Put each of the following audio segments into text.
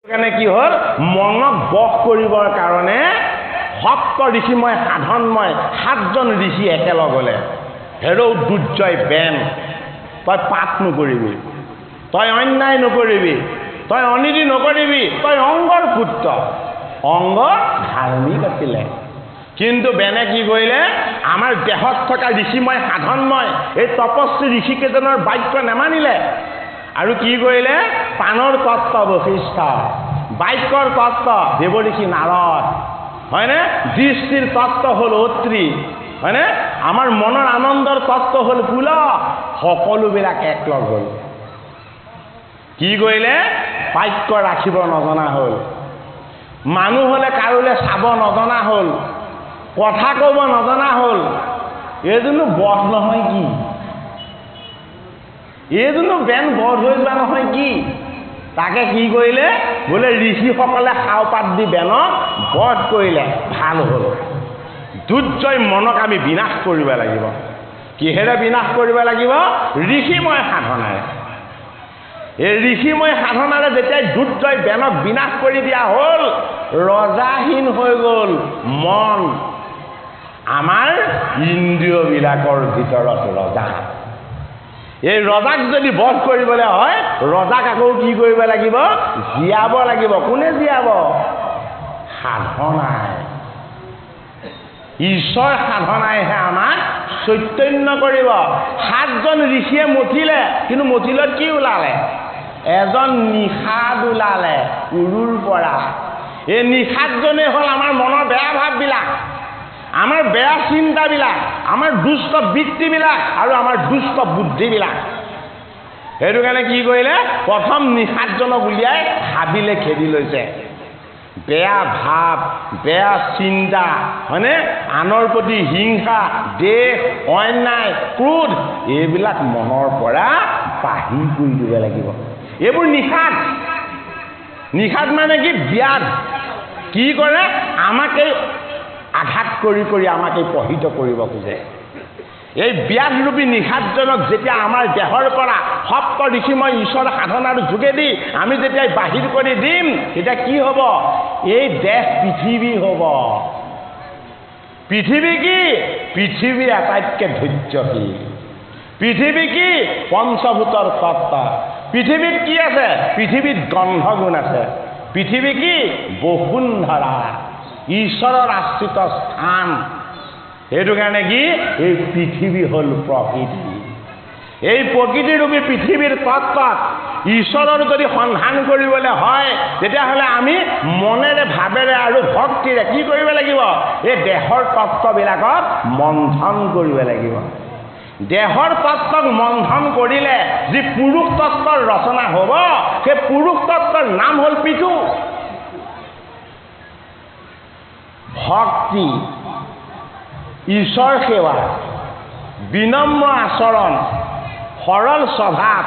কাৰণে কি হ'ল মনক বশ কৰিবৰ কাৰণে সপ্ত ঋষিময় সাধনময় 7জন ঋষি একেলগ হ'লে হেৰৌ দুৰ্জয় বেন তই পাপ নকৰিবি, তই অন্যায় নকৰিবি, তই অনীতি নকৰিবি, তই অংগৰ পুত্ৰ। অংগ ধাৰ্মিক আছিলে, কিন্তু বেনে কি কৰিলে আমাৰ দেহত থকা ঋষিময় সাধনময় এই তপস্বী ঋষিকেইজনৰ বাক্য নেমানিলে আৰু কি কৰিলে পাণৰ তত্ত্ব বশিষ্ঠ, বাক্যৰ তত্ত্ব দেৱঋষি নাৰদ, হয়নে, দৃষ্টিৰ তত্ত্ব হ'ল অত্ৰি, হয়নে, আমাৰ মনৰ আনন্দৰ তত্ত্ব হ'ল পুল, সকলোবিলাক একলগ হ'ল। কি কৰিলে বাক্য ৰাখিব নজনা হ'ল, মানুহ হ'লে কাৰোলে চাব নজনা হ'ল, কথা ক'ব নজনা হ'ল। এইজনো বধ নহয় কি, এইজনো বেন বধ হৈ যোৱা নহয় কি? তাকে কি কৰিলে বোলে ঋষিসকলে খাও পাত দি বেনক বধ কৰিলে, ভাল হ'ল। দুৰ্জয় মনক আমি বিনাশ কৰিব লাগিব। কিহেৰে বিনাশ কৰিব লাগিব? ঋষিময় সাধনাৰে। এই ঋষিময় সাধনাৰে যেতিয়া দুৰ্জয় বেনক বিনাশ কৰি দিয়া হ'ল, ৰজাহীন হৈ গ'ল মন। আমাৰ ইন্দ্ৰিয়বিলাকৰ ভিতৰত ৰজা। এই ৰজাক যদি বধ কৰিবলৈ হয়, ৰজাক আকৌ কি কৰিব লাগিব? জীয়াব লাগিব। কোনে জীয়াব? সাধনাই। ঈশ্বৰ সাধনাইহে আমাক চৈতন্য কৰিব। 7জন ঋষিয়ে মথিলে, কিন্তু মথিলত কি ওলালে? এজন নিষাদ ওলালে উৰুৰ পৰা। এই নিষাদজনে হ'ল আমাৰ মনৰ বেয়া ভাৱবিলাক, আমাৰ বেয়া চিন্তাবিলাক, আমাৰ দুষ্ট বৃত্তিবিলাক আৰু আমাৰ দুষ্ট বুদ্ধিবিলাক। সেইটো কাৰণে কি কৰিলে প্ৰথম নিষাদজনক উলিয়াই হাবিলে খেদি লৈছে। বেয়া ভাৱ, বেয়া চিন্তা, হয়নে, আনৰ প্ৰতি হিংসা, দেশ, অন্যায়, ক্ৰোধ, এইবিলাক মনৰ পৰা বাহিৰ কৰি দিব লাগিব। এইবোৰ নিষাদ। নিষাদ মানে কি? ব্যাধ। কি কৰে? আমাকে আঘাত কৰি কৰি আমাকে প্ৰহিত কৰিব খোজে। এই ব্যাধৰূপী নিষাদজনক যেতিয়া আমাৰ দেহৰ পৰা সপ্ত ঋষিময় ঈশ্বৰ সাধনাৰ যোগেদি আমি যেতিয়া বাহিৰ কৰি দিম, তেতিয়া কি হ'ব? এই দেহ পৃথিৱী হ'ব। পৃথিৱী কি? পৃথিৱী আটাইতকৈ ধৈৰ্যশীল। পৃথিৱী কি? পঞ্চভূতৰ তত্ত্ব। পৃথিৱীত কি আছে? পৃথিৱীত গন্ধগুণ আছে। পৃথিৱী কি? বসুন্ধৰা, ঈশ্বৰৰ আশ্ৰিত স্থান। সেইটো কাৰণে কি? এই পৃথিৱী হ'ল প্ৰকৃতি। এই প্ৰকৃতিৰূপী পৃথিৱীৰ তত্ত্বত ঈশ্বৰৰ যদি সন্ধান কৰিবলৈ হয়, তেতিয়াহ'লে আমি মনেৰে, ভাৱেৰে আৰু ভক্তিৰে কি কৰিব লাগিব? এই দেহৰ তত্ত্ববিলাকত মন্থন কৰিব লাগিব। দেহৰ তত্ত্বক মন্থন কৰিলে যি পুৰুষ তত্ত্বৰ ৰচনা হ'ব, সেই পুৰুষ তত্ত্বৰ নাম হ'ল পিতু। ভক্তি, ঈশ্বৰ সেৱা, বিনম্ৰ আচৰণ, সৰল স্বভাৱ,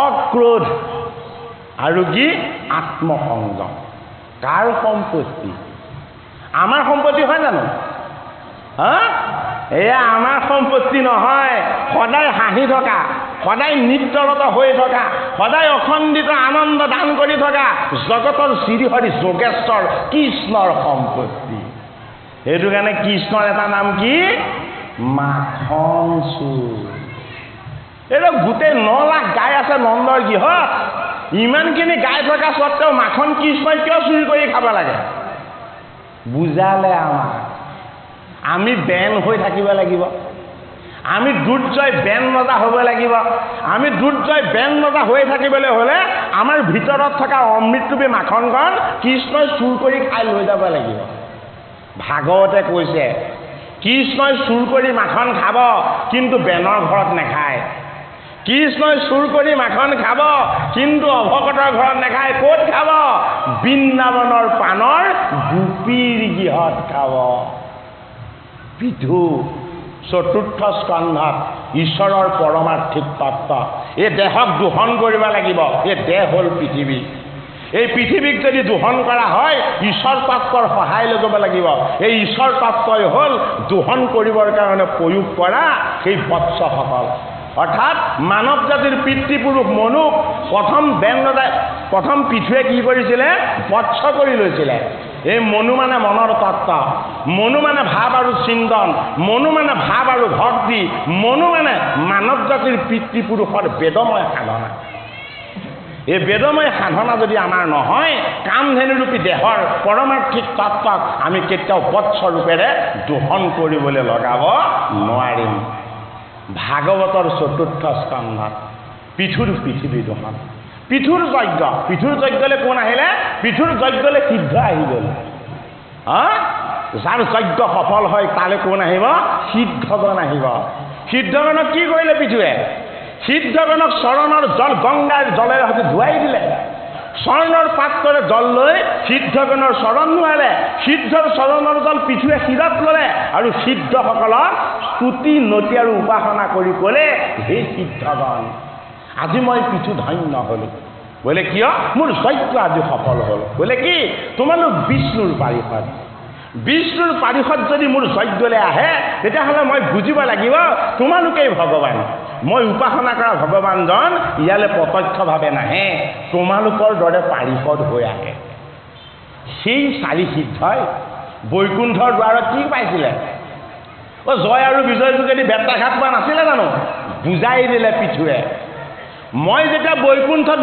অক্ৰোধ আৰু কি? আত্মসংযম। কাৰ সম্পত্তি? আমাৰ সম্পত্তি হয় জানো? এয়া আমাৰ সম্পত্তি নহয়। সদায় হাঁহি থকা, সদায় নৃত্যৰত হৈ থকা, সদায় অখণ্ডিত আনন্দ দান কৰি থকা জগতৰ শ্ৰীহৰি যোগেশ্বৰ কৃষ্ণৰ সম্পত্তি। সেইটো কাৰণে কৃষ্ণৰ এটা নাম কি? মাখন চোৰ। এইটো গোটেই 9 লাখ গাই আছে নন্দৰ গৃহত। ইমানখিনি গাই থকা স্বত্তেও মাখন কৃষ্ণই কিয় চুৰি কৰি খাব লাগে? বুজালে আমাক। আমি বেন হৈ থাকিব লাগিব। আমি দুৰ্জয় বেন ৰজা হ'ব লাগিব। আমি দুৰ্জয় বেন ৰজা হৈ থাকিবলৈ হ'লে আমাৰ ভিতৰত থকা অমৃতৰূপী মাখনখন কৃষ্ণই চুৰ কৰি খাই লৈ যাব লাগিব। ভাগৱতে কৈছে কৃষ্ণই চুৰ কৰি মাখন খাব, কিন্তু বেনৰ ঘৰত নাখায়। কৃষ্ণই চুৰ কৰি মাখন খাব, কিন্তু অভকতৰ ঘৰত নাখায়। ক'ত খাব? বৃন্দাবনৰ পানৰ গোপীৰ গৃহত খাব। পিঠু 4ৰ্থ স্কন্ধত ঈশ্বৰৰ পৰমাৰ্থিক তত্ত্ব। এই দেহক দোহন কৰিব লাগিব। এই দেহ হ'ল পৃথিৱী। এই পৃথিৱীক যদি দোহন কৰা হয়, ঈশ্বৰ তত্ত্বৰ সহায় ল'ব লাগিব। এই ঈশ্বৰ তত্ত্বই হ'ল দোহন কৰিবৰ কাৰণে প্ৰয়োগ কৰা সেই বৎসসকল। অৰ্থাৎ মানৱ জাতিৰ পিতৃপুৰুষ মনুক প্ৰথম বেন ৰজাই প্ৰথম পিঠুৱে কি কৰিছিলে বৎস কৰি লৈছিলে এই মনু মানে মনৰ তত্ত্ব মনু মানে ভাৱ আৰু চিন্তন মনু মানে ভাৱ আৰু ভক্তি মনু মানে মানৱ জাতিৰ পিতৃপুৰুষৰ বেদময় সাধনা এই বেদময় সাধনা যদি আমাৰ নহয় কামধেনুৰূপী দেহৰ পৰমাৰ্থিক তত্ত্বক আমি কেতিয়াও বৎস ৰূপেৰে দোহন কৰিবলৈ লগাব নোৱাৰিম ভাগৱতৰ ৪ৰ্থ স্কন্ধত পিঠুৰ পৃথিৱী দোহন পিঠুৰ যজ্ঞলৈ কোন আহিলে পিঠুৰ যজ্ঞলৈ সিদ্ধ আহি গ'ল যাৰ যজ্ঞ সফল হয় তালৈ কোন আহিব সিদ্ধগণ আহিব সিদ্ধগণক কি কৰিলে পিঠুৱে সিদ্ধগণক চৰণৰ জল গংগাৰ জলেৰে হয়তো ধুৱাই দিলে চৰণৰ পাত্ৰৰে জল লৈ সিদ্ধগণৰ চৰণ ধুৱালে সিদ্ধৰ চৰণৰ জল পিঠুৱে শিৰত ল'লে আৰু সিদ্ধসকলক স্তুতি নতি আৰু উপাসনা কৰি ক'লে হে সিদ্ধগণ আজি মই পিঠু ধন্য হ'লো বোলে কিয় মোৰ যজ্ঞ আজি সফল হ'ল বোলে কি তোমালোক বিষ্ণুৰ পাৰিষদ যদি মোৰ যজ্ঞলৈ আহে তেতিয়াহ'লে মই বুজিব লাগিব তোমালোকেই ভগৱান মই উপাসনা কৰা ভগৱানজন ইয়ালৈ প্ৰত্যক্ষভাৱে নাহে তোমালোকৰ দৰে পাৰিষদ হৈ আহে সেই চাৰি সিদ্ধই বৈকুণ্ঠৰ দ্বাৰত কি পাইছিলে জয় আৰু বিজয় যোগেদি বেত্ৰাঘাত পোৱা নাছিলে জানো বুজাই দিলে পিঠুৱে মই যেতিয়া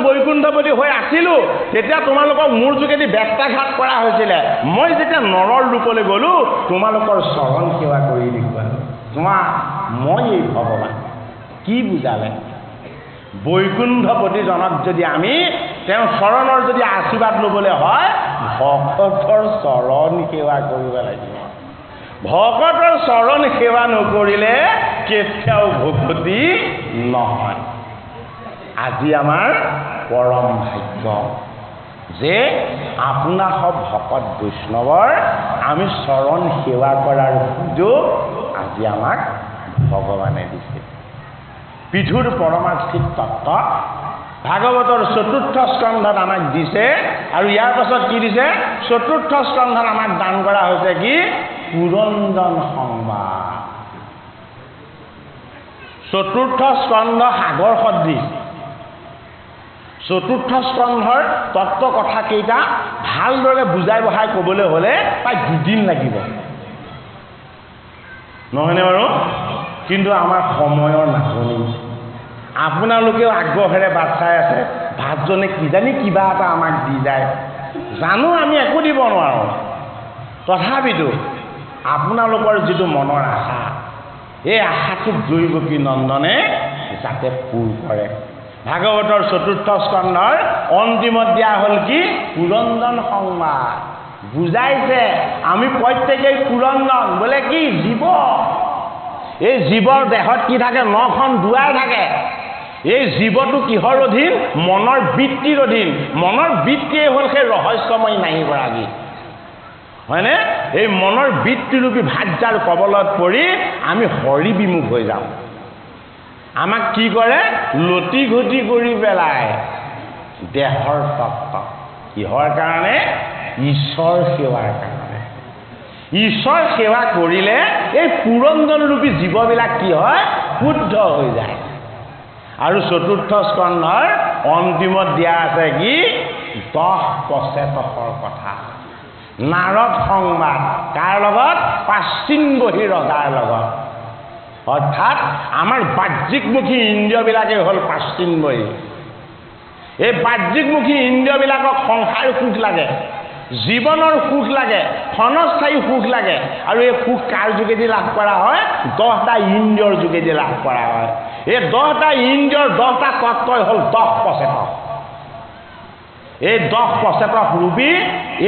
বৈকুণ্ঠপতি হৈ আছিলোঁ তেতিয়া তোমালোকক মোৰ যোগেদি বেত্ৰাঘাত কৰা হৈছিলে মই যেতিয়া নৰৰ ৰূপলৈ গ'লোঁ তোমালোকৰ চৰণ সেৱা কৰি দেখুৱালোঁ মই এই ভগৱান কি বুজালে বৈকুণ্ঠপতিজনক যদি আমি তেওঁৰ চৰণৰ যদি আশীৰ্বাদ ল'বলৈ হয় ভকতৰ চৰণ সেৱা কৰিব লাগিব ভকতৰ চৰণ সেৱা নকৰিলে কেতিয়াও ভকতি নহয় আজি আমাৰ পৰম ভাগ্য যে আপোনাৰ সব ভকত বৈষ্ণৱৰ আমি চৰণ সেৱা কৰাৰ সুযোগ আজি আমাক ভগৱানে দিছে পিঠুৰ পৰমাৰ্থিক তত্ত্ব ভাগৱতৰ ৪ৰ্থ স্কন্ধত আমাক দিছে আৰু ইয়াৰ পাছত কি দিছে ৪ৰ্থ স্কন্ধত আমাক দান কৰা হৈছে কি পুৰঞ্জন সংবাদ ৪ৰ্থ স্কন্ধ সাগৰ সদৃশ ৪ৰ্থ স্কন্ধৰ তত্ত্ব কথাকেইটা ভালদৰে বুজাই বঢ়াই ক'বলৈ হ'লে প্ৰায় ২ দিন লাগিব নহয়নে বাৰু কিন্তু আমাৰ সময়ৰ নাটনি আপোনালোকেও আগ্ৰহেৰে বাট চাই আছে ভাতজনে কিজানি কিবা এটা আমাক দি যায় জানো আমি একো দিব নোৱাৰোঁ তথাপিতো আপোনালোকৰ যিটো মনৰ আশা এই আশাটোক জয়ী নন্দনে যাতে পূৰ কৰে ভাগৱতৰ ৪ৰ্থ স্কন্ধৰ অন্তিমত দিয়া হ'ল কি পুৰঞ্জন সংবাদ বুজাইছে আমি প্ৰত্যেকেই পুৰঞ্জন বোলে কি জীৱ এই জীৱৰ দেহত কি থাকে ৯খন দুৱাৰ থাকে এই জীৱটো কিহৰ অধীন মনৰ বৃত্তিৰ অধীন মনৰ বৃত্তিয়ে হ'ল সেই ৰহস্যময় নাহিবৰাগী হয়নে এই মনৰ বৃত্তিৰূপী ভাজ্যাৰ কবলত পৰি আমি হৰি বিমুখ হৈ যাওঁ আমাক কি কৰে লটি ঘটি কৰি পেলাই দেহৰ তত্ত্ব কিহৰ কাৰণে ঈশ্বৰ সেৱাৰ কাৰণে ঈশ্বৰ সেৱা কৰিলে এই পুৰঞ্জনৰূপী জীৱবিলাক কি হয় শুদ্ধ হৈ যায় আৰু ৪ৰ্থ স্কন্ধৰ অন্তিমত দিয়া আছে কি ১০ পচেতকৰ কথা নাৰদ সংবাদ কাৰ লগত প্ৰাচীনবহী ৰজাৰ লগত অৰ্থাৎ আমাৰ বাহ্যিকমুখী ইন্দ্ৰিয়বিলাকেই হ'ল প্ৰাচীনবহী এই বাহ্যিকমুখী ইন্দ্ৰিয়বিলাকক সংসাৰ সুখ লাগে জীৱনৰ সুখ লাগে ক্ষণস্থায়ী সুখ লাগে আৰু এই সুখ কাৰ যোগেদি লাভ কৰা হয় 10টা ইন্দ্ৰিয়ৰ যোগেদি লাভ কৰা হয় এই 10টা ইন্দ্ৰিয়ৰ 10টা তত্ত্বই হ'ল 10 পচেতক এই 10 পচেতক ৰূপী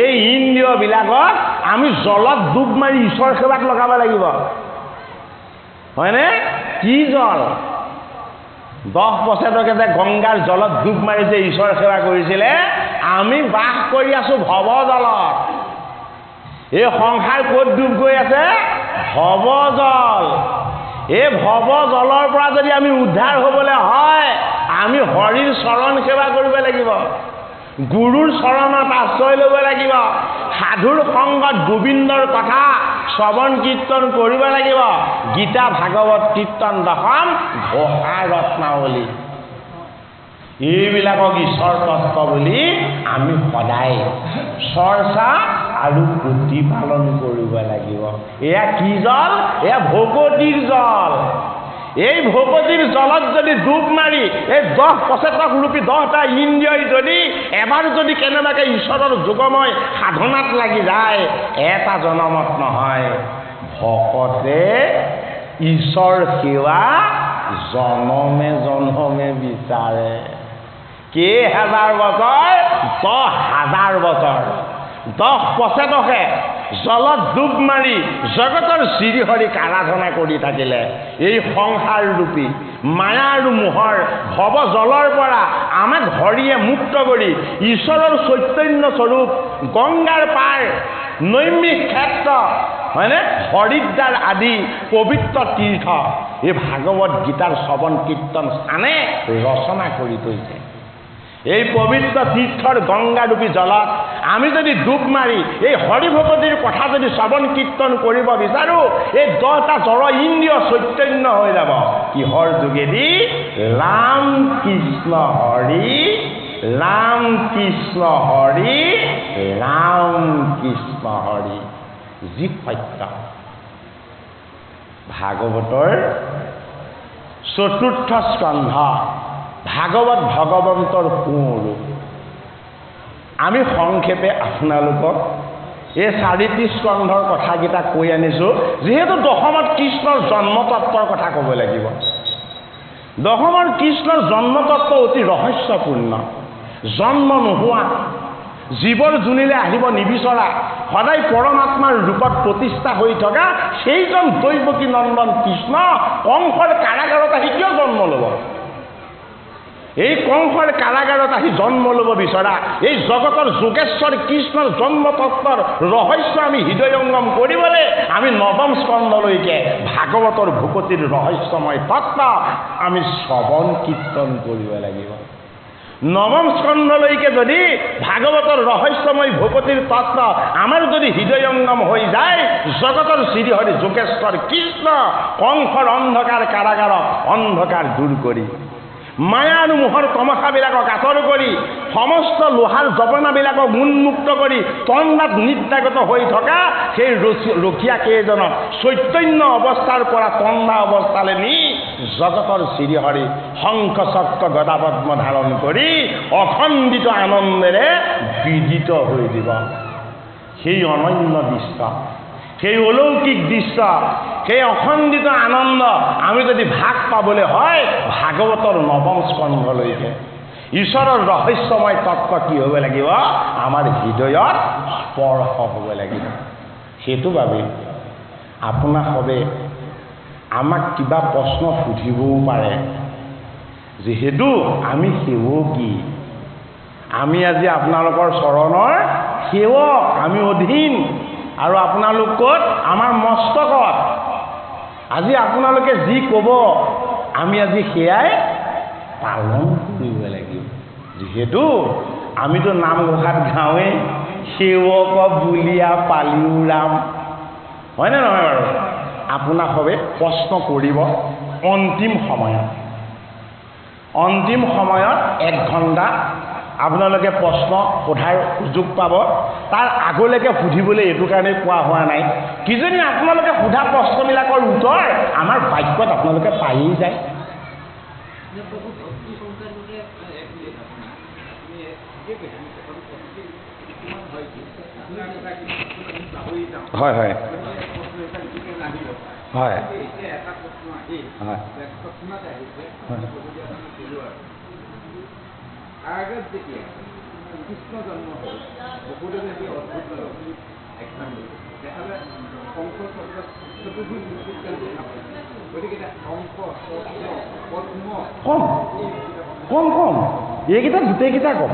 এই ইন্দ্ৰিয়বিলাকক আমি জলত ডুব মাৰি ঈশ্বৰ সেৱাত লগাব লাগিব হয়নে কি জল 10 পচেতকে যে গংগাৰ জলত ডুব মাৰি যে ঈশ্বৰ সেৱা কৰিছিলে আমি বাস কৰি আছো ভৱজলত এই সংসাৰ ক'ত ডুব গৈ আছে ভৱজল এই ভৱজলৰ পৰা যদি আমি উদ্ধাৰ হ'বলৈ হয় আমি হৰিৰ চৰণ সেৱা কৰিব লাগিব গুৰুৰ চৰণত আশ্ৰয় ল'ব লাগিব সাধুৰ সংগত গোবিন্দৰ কথা শ্ৰৱণ কীৰ্তন কৰিব লাগিব গীতা ভাগৱত কীৰ্তন দশম ঘোষা ৰত্নাৱলী এইবিলাকক ঈশ্বৰ তত্ত্ব বুলি আমি সদায় চৰ্চা আৰু প্ৰতিপালন কৰিব লাগিব। এয়া কি জল? এয়া ভকতিৰ জল। এই ভকতিৰ জলত যদি ডুব মাৰি এই 10 পচেতক ৰূপী 10টা ইন্দ্ৰিয়ই যদি এবাৰ যদি কেনেবাকৈ ঈশ্বৰৰ যোগময় সাধনাত লাগি যায়, এটা জনমত নহয়, ভকতে ঈশ্বৰ সেৱা জনমে জনমে বিচাৰে। কেইহাজাৰ বছৰ? 10,000 বছৰ। 10 পচেতকে জলত ডুব মাৰি জগতৰ শ্ৰীহৰিক আৰাধনা কৰি থাকিলে এই সংসাৰ ৰূপী মায়া আৰু মোহৰ ভৱ জলৰ পৰা আমাক হৰিয়ে মুক্ত কৰি ঈশ্বৰৰ চৈতন্য স্বৰূপ গংগাৰ পাৰ নৈমিষ ক্ষেত্ৰ হয়নে হৰিদ্বাৰ আদি পবিত্ৰ তীৰ্থ এই ভাগৱত গীতাৰ শ্ৰৱণ কীৰ্তন স্থানে ৰচনা কৰি থৈছে। এই পবিত্ৰ তীৰ্থৰ গংগাৰূপী জলত আমি যদি ডুব মাৰি এই হৰি ভকতিৰ কথা যদি শ্ৰৱণ কীৰ্তন কৰিব বিচাৰোঁ, এই 10টা জড় ইন্দ্ৰিয় চৈতন্য হৈ যাব। কিহৰ যোগেদি? ৰাম কৃষ্ণ হৰি, ৰাম কৃষ্ণ হৰি, ৰাম কৃষ্ণ হৰি, যি সত্য। ভাগৱতৰ 4ৰ্থ স্কন্ধ ভাগৱত ভগৱন্তৰ সোঁৰূপ। আমি সংক্ষেপে আপোনালোকক এই 4টি স্কন্ধৰ কথাকেইটা কৈ আনিছোঁ, যিহেতু দশমত কৃষ্ণৰ জন্মতত্বৰ কথা ক'ব লাগিব। দশমৰ কৃষ্ণৰ জন্মতত্ব অতি ৰহস্যপূৰ্ণ। জন্ম নোহোৱা জীৱৰ যোনিলে আহিব নিবিচৰা সদায় পৰমাত্মাৰ ৰূপত প্ৰতিষ্ঠা হৈ থকা সেইজন দৈৱকী নন্দন কৃষ্ণ কংসৰ কাৰাগাৰত আহি কিয় জন্ম ল'ব? এই কংসৰ কাৰাগাৰত আহি জন্ম ল'ব বিচৰা এই জগতৰ যোগেশ্বৰ কৃষ্ণৰ জন্মতত্বৰ ৰহস্য আমি হৃদয়ংগম কৰিবলৈ আমি 9ম স্কন্ধলৈকে ভাগৱতৰ ভকতিৰ ৰহস্যময় তত্ত্ব আমি শ্ৰৱণ কীৰ্তন কৰিব লাগিব। 9ম স্কন্ধলৈকে যদি ভাগৱতৰ ৰহস্যময় ভকতিৰ তত্ত্ব আমাৰ যদি হৃদয়ংগম হৈ যায়, জগতৰ শ্ৰীহৰি যোগেশ্বৰ কৃষ্ণ কংসৰ অন্ধকাৰ কাৰাগাৰত অন্ধকাৰ দূৰ কৰি মায়া আৰু মোহৰ তমসাবিলাকক আঁতৰ কৰি সমস্ত লোহাৰ জপনাবিলাকক উন্মুক্ত কৰি তন্দাত নিদ্ৰাগত হৈ থকা সেই ৰখীয়া কেইজনক চৈতন্য অৱস্থাৰ পৰা তন্দা অৱস্থালৈ নি জগতৰ শ্ৰীহৰি শংখ চক্ৰ গদা পদ্ম ধাৰণ কৰি অখণ্ডিত আনন্দেৰে বিদিত হৈ দিব। সেই অনন্য দৃশ্য, সেই অলৌকিক দৃশ্য, সেই অখণ্ডিত আনন্দ আমি যদি ভাগ পাবলৈ হয় ভাগৱতৰ 9ম স্কন্ধলৈকে ঈশ্বৰৰ ৰহস্যময় তত্ত্ব কি হ'ব লাগিব? আমাৰ হৃদয়ত স্পৰ্শ হ'ব লাগিব। সেইটো বাবে আপোনাক সবে আমাক কিবা প্ৰশ্ন সুধিবও পাৰে, যিহেতু আমি সেৱকী, আমি আজি আপোনালোকৰ চৰণৰ সেৱক, আমি অধীন আৰু আপোনালোক ক'ত? আমাৰ মস্তকত। আজি আপোনালোকে যি ক'ব আমি আজি সেয়াই পালন কৰিব লাগিব, যিহেতু আমিতো নামঘোষাত গাঁৱে সেৱক বুলিয়া পালিও ৰাম, হয়নে নহয় বাৰু? আপোনাক সবে প্ৰশ্ন কৰিব অন্তিম সময়ত। অন্তিম সময়ত 1 ঘণ্টা আপোনালোকে প্ৰশ্ন সোধাৰ সুযোগ পাব। তাৰ আগলৈকে সুধিবলৈ এইটো কাৰণে কোৱা হোৱা নাই, কিজানি আপোনালোকে সোধা প্ৰশ্নবিলাকৰ উত্তৰ আমাৰ বাক্যত আপোনালোকে পায়েই যায়। হয় হয় হয় আগত যেতিয়া কৃষ্ণ জন্ম হ'ল বসুদেৱে যি অদ্ভুত একদম দেখালে শংখ চক্ৰ চতুৰ্ভুজ গতিকে শংখ চক্ৰ পদ্ম কম কম কম এইকেইটা গোটেইকেইটা কম।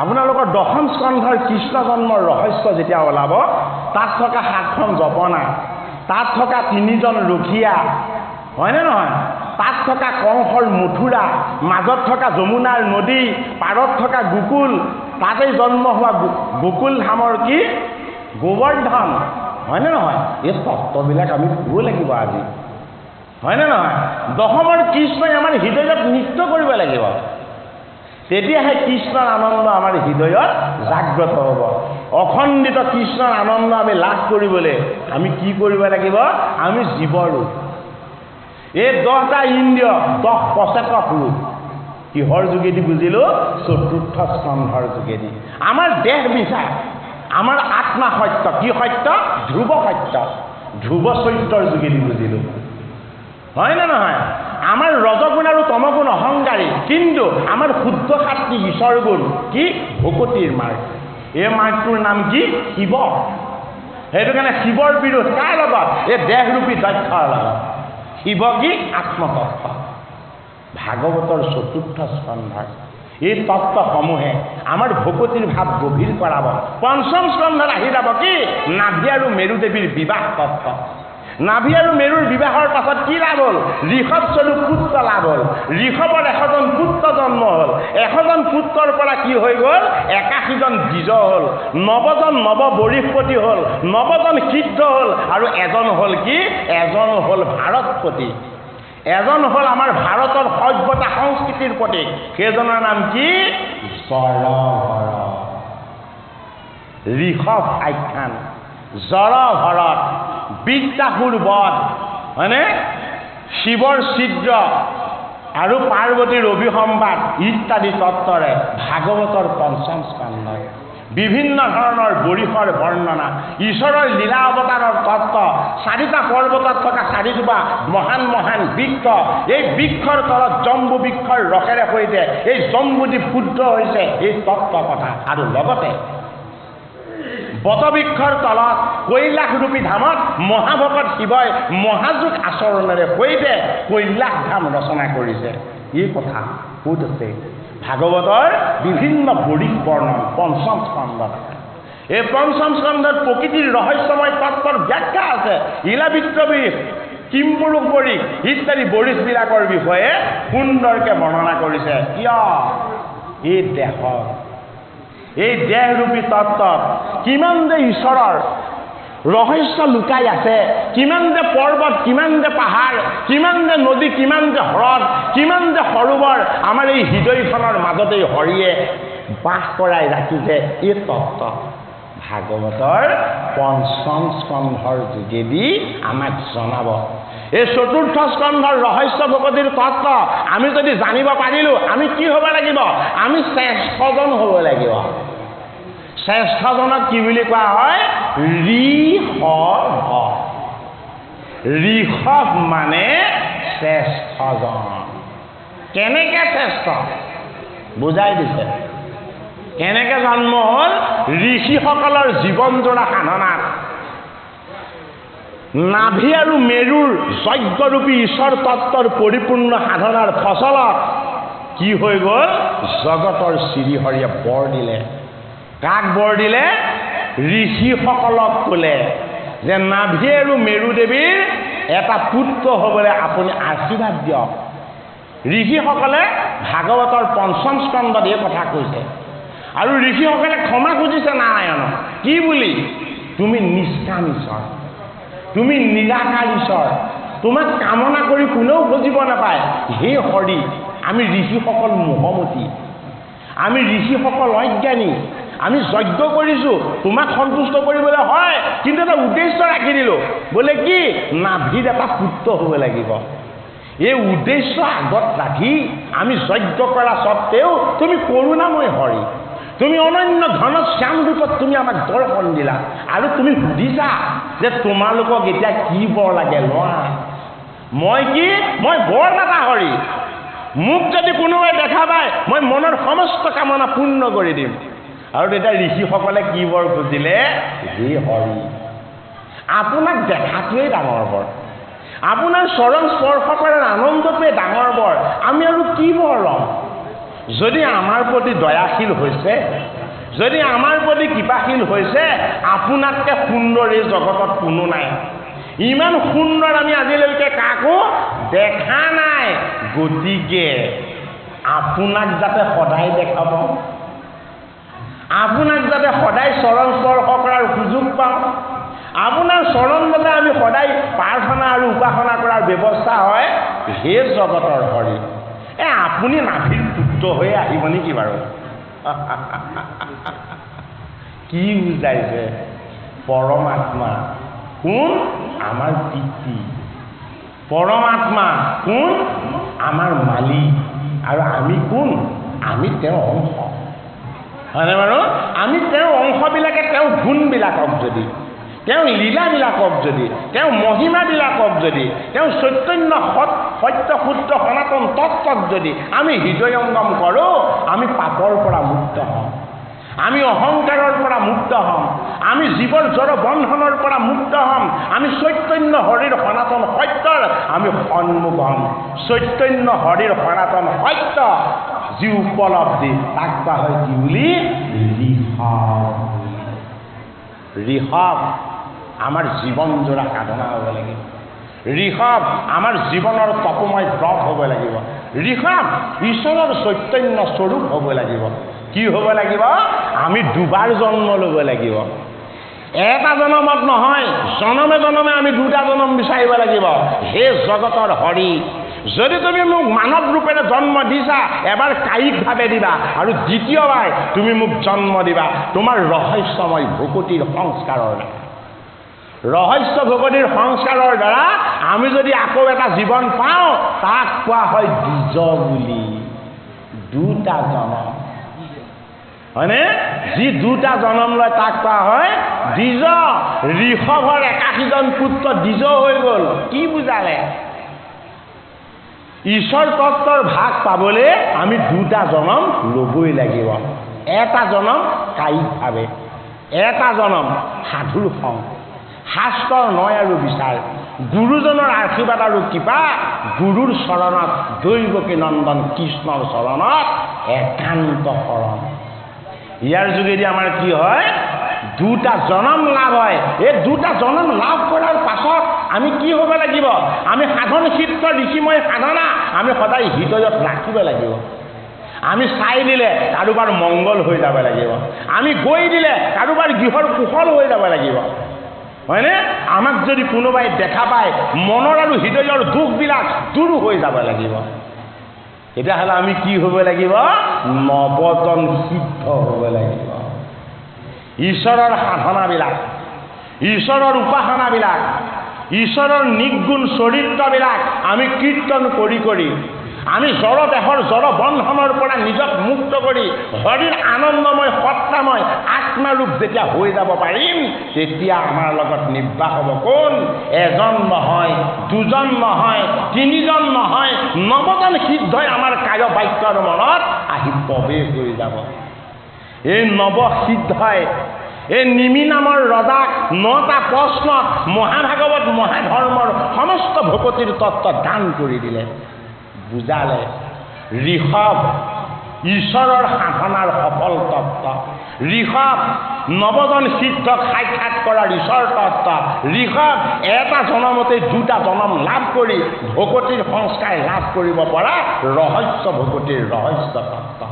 আপোনালোকৰ 10ম স্কন্ধৰ কৃষ্ণ জন্মৰ ৰহস্য যেতিয়া ওলাব, তাত থকা 7খন জপনা, তাত থকা 3জন ৰখীয়া, হয়নে নহয়? তাত থকা কংসৰ মথুৰা, মাজত থকা যমুনাৰ নদী, পাৰত থকা গোকুল, তাতেই জন্ম হোৱা গোকুল ধামৰ কি গোবৰ্ধন, হয়নে নহয়? এই তত্ত্ববিলাক আমি ক'ব লাগিব আজি, হয়নে নহয়? 10মৰ কৃষ্ণই আমাৰ হৃদয়ত নৃত্য কৰিব লাগিব। তেতিয়াহে কৃষ্ণৰ আনন্দ আমাৰ হৃদয়ত জাগ্ৰত হ'ব। অখণ্ডিত কৃষ্ণৰ আনন্দ আমি লাভ কৰিবলৈ আমি কি কৰিব লাগিব? আমি জীৱৰূপ, এই 10টা ইন্দ্ৰিয় 10 পচেকক ৰূপ কিহৰ যোগেদি বুজিলোঁ? চতুৰ্থ স্কন্ধৰ যোগেদি। আমাৰ দেহ মিছা, আমাৰ আত্মা সত্য। কি সত্য? ধ্ৰুৱ সত্য, ধ্ৰুৱ চৰিত্ৰৰ যোগেদি বুজিলোঁ, হয় নে নহয়? আমাৰ ৰজগুণ আৰু তমগুণ অহংকাৰী, কিন্তু আমাৰ শুদ্ধ সাত্বিক ঈশ্বৰ গুণ কি? ভকতিৰ মাৰ্গ। এই মাৰ্গটোৰ নাম কি? শিৱ। সেইটো কাৰণে শিৱৰ বিৰোধ কাৰ লগত? এই দেহৰূপী দক্ষৰ লগত। শিৱ কি? আত্মতত্ত্ব। ভাগৱতৰ চতুৰ্থ স্কন্ধৰ এই তত্ত্বসমূহে আমাৰ ভকতিৰ ভাৱ গভীৰ কৰাব। পঞ্চম স্কন্ধত আহি যাব কি? নাভি আৰু মেৰু দেৱীৰ বিবাহ তত্ত্ব। নাভি আৰু মেৰুৰ বিবাহৰ পাছত কি লাভ হ'ল? ঋষভ স্বৰূপ পুত্ৰ লাভ হ'ল। ঋষভৰ 100জন পুত্ৰ জন্ম হ'ল। 100জন পুত্ৰৰ পৰা কি হৈ গ'ল? 81জন দ্বিজ হ'ল, 9জন নৱ বৰিশপতি হ'ল, 9জন সিদ্ধ হ'ল, আৰু এজন হ'ল কি? এজন হ'ল ভাৰতপতি। এজন হ'ল আমাৰ ভাৰতৰ সভ্যতা সংস্কৃতিৰ প্ৰতীক। সেইজনৰ নাম কি? জড়ভৰত। ঋষভ আখ্যান, জড়ভৰত, বিদ্যাসুৰ বধ, হয়নে? শিৱৰ ছিদ্ৰ আৰু পাৰ্বতীৰ অভিসম্বাদ ইত্যাদি তত্ত্বৰে ভাগৱতৰ পঞ্চম স্কন্ধ। বিভিন্ন ধৰণৰ বৰিষৰ বৰ্ণনা, ঈশ্বৰৰ লীলা অৱতাৰৰ তত্ত্ব, 4টা পৰ্বতত থকা 4জোপা মহান মহান বৃক্ষ, এই বৃক্ষৰ তলত জম্বু বৃক্ষৰ ৰসেৰে সৈতে এই জম্বুদ্বীপ শুদ্ধ হৈছে এই তত্ত্ব কথা। আৰু লগতে বটবৃক্ষৰ তলত কৈলাসৰূপী ধামত মহাভকত শিৱই মহাযোগ আচৰণেৰে সৈতে কৈলাস ধাম ৰচনা কৰিছে। এই কথা ক'ত আছে? ভাগৱতৰ বিভিন্ন বৰিষ বৰ্ণন পঞ্চম স্কন্ধত। এই পঞ্চম স্কন্ধত প্ৰকৃতিৰ ৰহস্যময় তত্ত্বৰ ব্যাখ্যা আছে। ইলাবিত্ৰবিষ, কিম্পুৰুষ বৰিষ ইত্যাদি বৰিষবিলাকৰ বিষয়ে সুন্দৰকৈ বৰ্ণনা কৰিছে। কিয়? এই দেহৰ, এই দেহৰূপী তত্ত্বত কিমান যে ঈশ্বৰৰ ৰহস্য লুকাই আছে, কিমান যে পৰ্বত, কিমান যে পাহাৰ, কিমান যে নদী, কিমান যে হ্ৰদ, কিমান যে সৰোবৰ আমাৰ এই হৃদয়খনৰ মাজতেই হৰিয়ে বাস কৰাই ৰাখিছে। এই তত্ত্ব ভাগৱতৰ পঞ্চম স্কন্ধৰ যোগেদি আমাক জনাব। এই চতুৰ্থ স্কন্ধৰ ৰহস্য ভকতিৰ তত্ত্ব আমি যদি জানিব পাৰিলোঁ, আমি কি হ'ব লাগিব? আমি শ্ৰেষ্ঠজন হ'ব লাগিব। শ্ৰেষ্ঠজনক কি বুলি কোৱা হয়? ঋষভ। ঋষভ মানে শ্ৰেষ্ঠজন। কেনেকৈ শ্ৰেষ্ঠ বুজাই দিছে। কেনেকৈ জন্ম হ'ল? ঋষিসকলৰ জীৱনজোৰা সাধনাত নাভি আৰু মেৰুৰ যজ্ঞৰূপী ঈশ্বৰ তত্ত্বৰ পৰিপূৰ্ণ সাধনাৰ ফচলত কি হৈ গ'ল? জগতৰ শ্ৰীহৰিয়ে বৰ দিলে। কাক বৰ দিলে? ঋষিসকলক ক'লে যে নাভি আৰু মেৰু দেৱীৰ এটা পুত্ৰ হ'বলৈ আপুনি আশীৰ্বাদ দিয়ক। ঋষিসকলে ভাগৱতৰ পঞ্চম স্কন্ধত এই কথা কৈছে। আৰু ঋষিসকলে ক্ষমা খুজিছে নাৰায়ণক। কি বুলি? তুমি নিষ্কাম ঈশ্বৰ, তুমি নিৰাকাৰ ঈশ্বৰ, তোমাক কামনা কৰি কোনেও খুজিব নাপায়। হে হৰি, আমি ঋষিসকল মোহমতী, আমি ঋষিসকল অজ্ঞানী, আমি যজ্ঞ কৰিছোঁ তোমাক সন্তুষ্ট কৰিবলৈ, হয়, কিন্তু এটা উদ্দেশ্য ৰাখি দিলোঁ। বোলে কি? নাভিত এটা পুত্ৰ হ'ব লাগিব। এই উদ্দেশ্য আগত ৰাখি আমি যজ্ঞ কৰা স্বত্তেও তুমি কৰোণাময় হৰি, তুমি অনন্য ঘন শ্যাম ৰূপত তুমি আমাক দৰ্শন দিলা। আৰু তুমি সুধিছা যে তোমালোকক এতিয়া কি বৰ লাগে, লোৱা। মই কি? মই বৰদাতা হৰি। মোক যদি কোনোবাই দেখা পায়, মই মনৰ সমস্ত কামনা পূৰ্ণ কৰি দিম। আৰু তেতিয়া ঋষিসকলে কি বৰ খুজিলে? হে হৰি, আপোনাক দেখাটোৱেই ডাঙৰ বৰ, আপোনাৰ চৰণ স্পৰ্শ কৰাৰ আনন্দটোৱে ডাঙৰ বৰ, আমি আৰু কি বৰ ল'ম? যদি আমাৰ প্ৰতি দয়াশীল হৈছে, যদি আমাৰ প্ৰতি কৃপাশীল হৈছে, আপোনাতকৈ সুন্দৰ এই জগতত কোনো নাই। ইমান সুন্দৰ আমি আজিলৈকে কাকো দেখা নাই। গতিকে আপোনাক যাতে সদায় দেখাব, আপোনাক যাতে সদায় চৰণ স্পৰ্শ কৰাৰ সুযোগ পাওঁ, আপোনাৰ চৰণ যাতে আমি সদায় প্ৰাৰ্থনা আৰু উপাসনা কৰাৰ ব্যৱস্থা হয়, হে জগতৰ হৰি, আপুনি নাভিৰ পুত্ৰ হৈ আহিব নেকি বাৰু? কি বুজাইছে? পৰমাত্মা কোন? আমাৰ পিতৃ। পৰমাত্মা কোন? আমাৰ মালিক। আৰু আমি কোন? আমি তেওঁৰ অংশ, হয়নে বাৰু? আমি তেওঁৰ অংশবিলাকে তেওঁৰ গুণবিলাকক যদি, তেওঁৰ লীলাবিলাকক যদি, তেওঁৰ মহিমাবিলাকক যদি, তেওঁৰ চৈতন্য সত্য শুদ্ধ সনাতন তত্ত্বক যদি আমি হৃদয়ংগম কৰোঁ, আমি পাপৰ পৰা মুক্ত হ'ম, আমি অহংকাৰৰ পৰা মুক্ত হ'ম, আমি জীৱৰ জড় বন্ধনৰ পৰা মুক্ত হ'ম, আমি চৈতন্য হৰিৰ সনাতন সত্যৰ আমি সন্মুখ হ'ম। চৈতন্য হৰিৰ সনাতন সত্য যি উপলব্ধি তাক কোৱা হয় কি বুলি? ঋষভ। ঋষভ আমাৰ জীৱন জোৰা সাধনা হ'ব লাগিব। ঋষভ আমাৰ জীৱনৰ তপময় ব্ৰত হ'ব লাগিব। ঋষভ ঈশ্বৰৰ চৈতন্য স্বৰূপ হ'ব লাগিব। কি হ'ব লাগিব? আমি দুবাৰ জন্ম ল'ব লাগিব। এটা জনমত নহয়, জনমে জনমে আমি দুটা জনম বিচাৰিব লাগিব। হে জগতৰ হৰি, যদি তুমি মোক মানৱ ৰূপেৰে জন্ম দিছা, এবাৰ কায়িকভাৱে দিবা, আৰু দ্বিতীয়বাৰ তুমি মোক জন্ম দিবা তোমাৰ ৰহস্যময় ভকতিৰ সংস্কাৰৰ দ্বাৰা। ৰহস্য ভকতিৰ সংস্কাৰৰ দ্বাৰা আমি যদি আকৌ এটা জীৱন পাওঁ, তাক কোৱা হয় দ্বিজ বুলি। দুটা জনম, হয়নে? যি দুটা জনম লয় তাক কোৱা হয় দ্বিজ। ঋষভৰ 81জন পুত্ৰ দ্বিজ হৈ গ'ল। কি বুজালে? ঈশ্বৰ তত্ত্বৰ ভাগ পাবলৈ আমি দুটা জনম ল'বই লাগিব। এটা জনম কায়িকভাৱে, এটা জনম সাধুৰ সং, শাস্ত্ৰৰ নয় আৰু বিচাৰ, গুৰুজনৰ আশীৰ্বাদ আৰু কৃপা, গুৰুৰ চৰণত, দৈৱকী নন্দন কৃষ্ণৰ চৰণত একান্ত শৰণ। ইয়াৰ যোগেদি আমাৰ কি হয়? দুটা জনম লাভ হয়। এই দুটা জনম লাভ কৰাৰ পাছত আমি কি হ'ব লাগিব? আমি সাধন চিত্ৰ ঋষিময় সাধনা আমি সদায় হৃদয়ত ৰাখিব লাগিব। আমি চাই দিলে কাৰোবাৰ মংগল হৈ যাব লাগিব, আমি গৈ দিলে কাৰোবাৰ গৃহৰ কুশল হৈ যাব লাগিব, হয়নে? আমাক যদি কোনোবাই দেখা পায়, মনৰ আৰু হৃদয়ৰ দুখবিলাক দূৰ হৈ যাব লাগিব। তেতিয়াহ'লে আমি কি হ'ব লাগিব? নৱজন সিদ্ধ হ'ব লাগিব। ঈশ্বৰৰ সাধনাবিলাক, ঈশ্বৰৰ উপাসনাবিলাক, ঈশ্বৰৰ নিৰ্গুণ চৰিত্ৰবিলাক আমি কীৰ্তন কৰি কৰি আমি জড় দেহৰ জড় বন্ধনৰ পৰা নিজক মুক্ত কৰি হৰিৰ আনন্দময় সত্তাময় আত্মাৰূপ যেতিয়া হৈ যাব পাৰিম, তেতিয়া আমাৰ লগত নিৰ্বাহ হ'ব কোন? এজন নহয়, দুজন নহয়, তিনিজন নহয়, নৱজন সিদ্ধই আমাৰ কায় বাক্যৰ মনত আহি প্ৰৱেশ হৈ যাব। এই নৱসিদ্ধই এই নিমি নামৰ ৰজাক 9টা প্ৰশ্নত মহাভাগৱত মহাধৰ্মৰ সমস্ত ভকতিৰ তত্ত্ব দান কৰি দিলে, বুজালে। ঋষভ ঈশ্বৰৰ সাধনাৰ সফল তত্ত্ব, ঋষভ নৱজন সিদ্ধক সাক্ষাৎ কৰাৰ ঈশ্বৰ তত্ত্ব, ঋষভ এটা জনমতে দুটা জনম লাভ কৰি ভকতিৰ সংস্কাৰ লাভ কৰিব পৰা ৰহস্য ভকতিৰ ৰহস্য তত্ত্ব।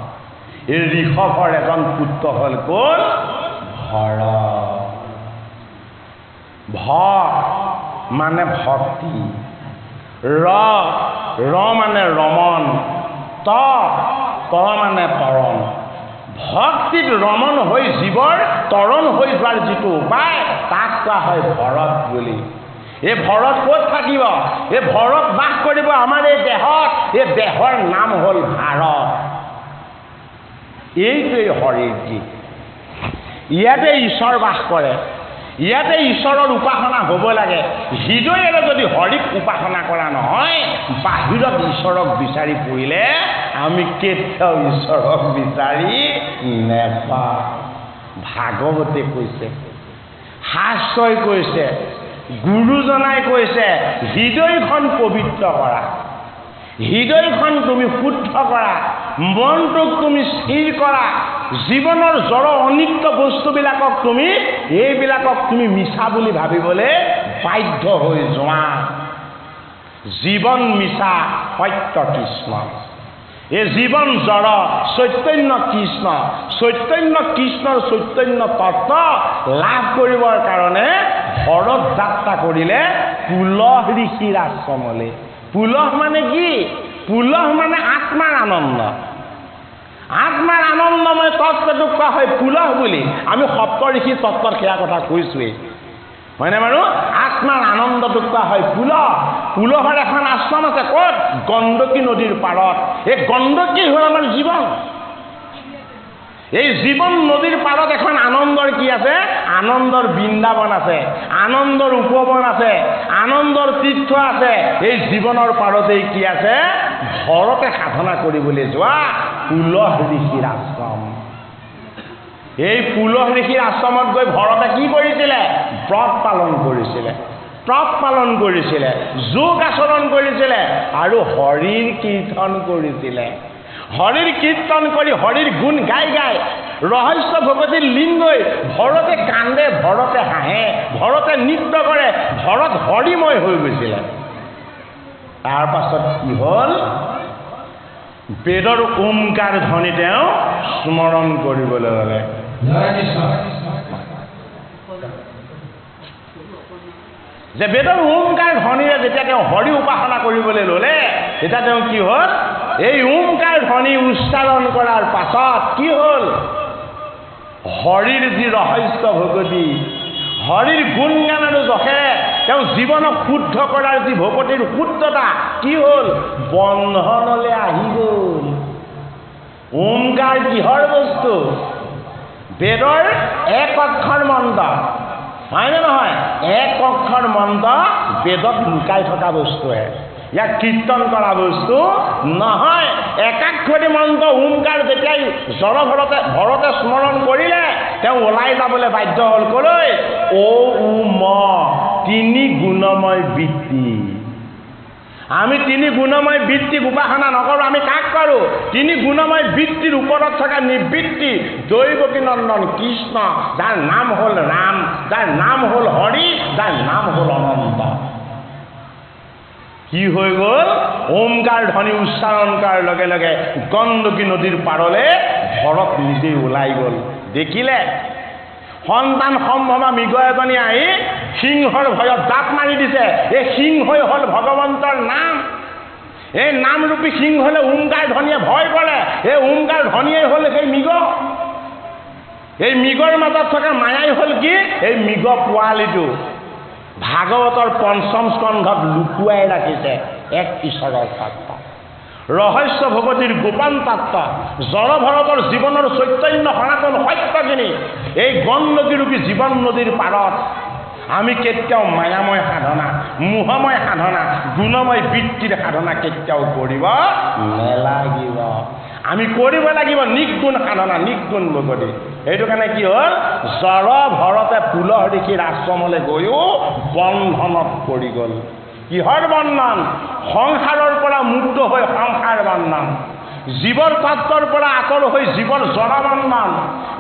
এই ঋষভৰ এজন পুত্ৰ হ'ল কোন? ভৰ। ভ মানে ভক্তি, ৰ মানে ৰমন, ত মানে তৰণ। ভক্তিত ৰমন হৈ জীৱৰ তৰণ হৈ যোৱাৰ যিটো উপায় তাক কোৱা হয় ভৰত বুলি। এই ভৰত ক'ত থাকিব? এই ভৰত বাস কৰিব আমাৰ এই দেহত। এই দেহৰ নাম হ'ল ভাৰত। এইটোৱেই হৰিৰ গীত। ইয়াতে ঈশ্বৰ বাস কৰে, ইয়াতে ঈশ্বৰৰ উপাসনা হ'ব লাগে। হৃদয়েৰে যদি হৰিক উপাসনা কৰা নহয়, বাহিৰত ঈশ্বৰক বিচাৰি ফুৰিলে আমি কেতিয়াও ঈশ্বৰক বিচাৰি নেপাওঁ। ভাগৱতে কৈছে, শাস্ত্ৰই কৈছে, গুৰুজনাই কৈছে, হৃদয়খন পবিত্ৰ কৰা, হৃদয়খন তুমি শুদ্ধ কৰা, মনটোক তুমি স্থিৰ কৰা, জীৱনৰ জড় অনিত্য বস্তুবিলাকক তুমি এইবিলাকক তুমি মিছা বুলি ভাবিবলৈ বাধ্য হৈ যোৱা। জীৱন মিছা, সত্য কৃষ্ণ। এই জীৱন জড়, চৈতন্য কৃষ্ণ। চৈতন্য কৃষ্ণৰ চৈতন্য তত্ত্ব লাভ কৰিবৰ কাৰণে ভৰত যাত্ৰা কৰিলে পুলহ ঋষিৰ আশ্ৰমলৈ। পুলহ মানে কি? পুলহ মানে আত্মাৰ আনন্দ। আত্মাৰ আনন্দময় তত্ত্বটোক কোৱা হয় পুলহ বুলি। আমি সপ্তঋষি তত্ত্বত সেয়া কথা কৈছোৱেই, হয়নে বাৰু? আত্মাৰ আনন্দটোক কোৱা হয় পুলহ। পুলহৰ এখন আশ্ৰম আছে ক'ত? গণ্ডকী নদীৰ পাৰত। এই গণ্ডকী হ'ল আমাৰ জীৱন। এই জীৱন নদীৰ পাৰত এখন আনন্দৰ কি আছে? আনন্দৰ বৃন্দাবন আছে, আনন্দৰ উপবন আছে, আনন্দৰ তীৰ্থ আছে। এই জীৱনৰ পাৰতেই কি আছে? ঘৰতে সাধনা কৰিবলৈ যোৱা পুলহ ঋষিৰ আশ্ৰম। এই পুলহ ঋষিৰ আশ্ৰমত গৈ ভৰতে কি কৰিছিলে? ব্ৰত পালন কৰিছিলে, তপ পালন কৰিছিলে, যোগ আচৰণ কৰিছিলে আৰু হৰিৰ কীৰ্তন কৰিছিলে। হৰিৰ কীৰ্তন কৰি হৰিৰ গুণ গাই গাই ৰহস্য ভগৱতীৰ লীন গৈ ভৰতে কান্দে, ভৰতে হাঁহে, ভৰতে নৃত্য কৰে, ভৰত হৰিময় হৈ গৈছিলে। তাৰ পাছত কি হ'ল? বেদৰ ওমকাৰ ধ্বনি তেওঁ স্মৰণ কৰিবলৈ ল'লে। যে বেদৰ ওমকাৰ ধ্বনিৰে যেতিয়া তেওঁ হৰি উপাসনা কৰিবলৈ ল'লে, তেতিয়া তেওঁ কি হ'ল? এই ওমকাৰ ধ্বনি উচ্চাৰণ কৰাৰ পাছত কি হ'ল? হৰিৰ যি ৰহস্য ভগৱতী, হৰিৰ গুণগান আৰু যশেৰে তেওঁ জীৱনক শুদ্ধ কৰাৰ যি ভগৱতীৰ শুদ্ধতা কি হ'ল? বন্ধনলৈ আহি গ'ল। ওমকাৰ কিহৰ বস্তু? বেদৰ এক অক্ষৰ মন্ত্ৰ, হয়নে নহয়? এক অক্ষৰ মন্ত্ৰ বেদত লুকাই থকা বস্তুহে, ইয়াক কীৰ্তন কৰা বস্তু নহয়। একাক্ষৰী মন্ত্ৰ ওমকাৰ যেতিয়াই ভৰতে স্মৰণ কৰিলে, তেওঁ ওলাই যাবলৈ বাধ্য হ'ল। ক'লৈ? ঔ উ ম, তিনি গুণময় বৃত্তি। আমি তিনি গুণময় বৃত্তিক উপাসনা নকৰোঁ। আমি কাক কৰোঁ? তিনি গুণময় বৃত্তিৰ ওপৰত থকা নিবৃত্তি দৈৱকী নন্দন কৃষ্ণ, যাৰ নাম হ'ল ৰাম, যাৰ নাম হ'ল হৰি, যাৰ নাম হ'ল অনন্ত। কি হৈ গ'ল? ওমকাৰ ধ্বনি উচ্চাৰণ কৰাৰ লগে লগে গণ্ডকী নদীৰ পাৰলৈ ভৰত নিজেই ওলাই গ'ল। দেখিলে সন্তান সম্ভৱা মৃগ এজনী আহি সিংহৰ ভয়ত জাপ মাৰি দিছে। এই সিংহই হ'ল ভগৱন্তৰ নাম। এই নামৰূপী সিংহলৈ ওমকাৰ ধ্বনিয়ে ভয় কৰে। এই ওমকাৰ ধ্বনিয়ে হ'ল সেই মৃগ। এই মৃগৰ মাজত থকা মায়াই হ'ল কি? এই মৃগ পোৱালিটো ভাগৱতৰ পঞ্চম স্কন্ধত লুকুৱাই ৰাখিছে এক ঈশ্বৰৰ তত্ত্ব, ৰহস্য ভগৱতীৰ গোপন তত্ত্ব, জড় ভৰতৰ জীৱনৰ চৈতন্য সনাতন সত্যখিনি এই গণ্ডকীৰূপী জীৱন নদীৰ পাৰত আমি কেতিয়াও মায়াময় সাধনা, মোহময় সাধনা, গুণময় বৃত্তিৰ সাধনা কেতিয়াও কৰিব নেলাগিব। আমি কৰিব লাগিব নিগুণ সাধনা, নিগুণ ভগৱতী। সেইটো কাৰণে কি হ'ল? জড় ভৰতে পুলহ ঋষিৰ আশ্ৰমলৈ গৈও বন্ধনত পৰি গ'ল। কিহৰ বন্ধন? সংসাৰৰ পৰা মুক্ত হৈ সংসাৰ বন্ধন, জীৱৰ তত্ত্বৰ পৰা আঁতৰ হৈ জীৱৰ জড় বন্ধন।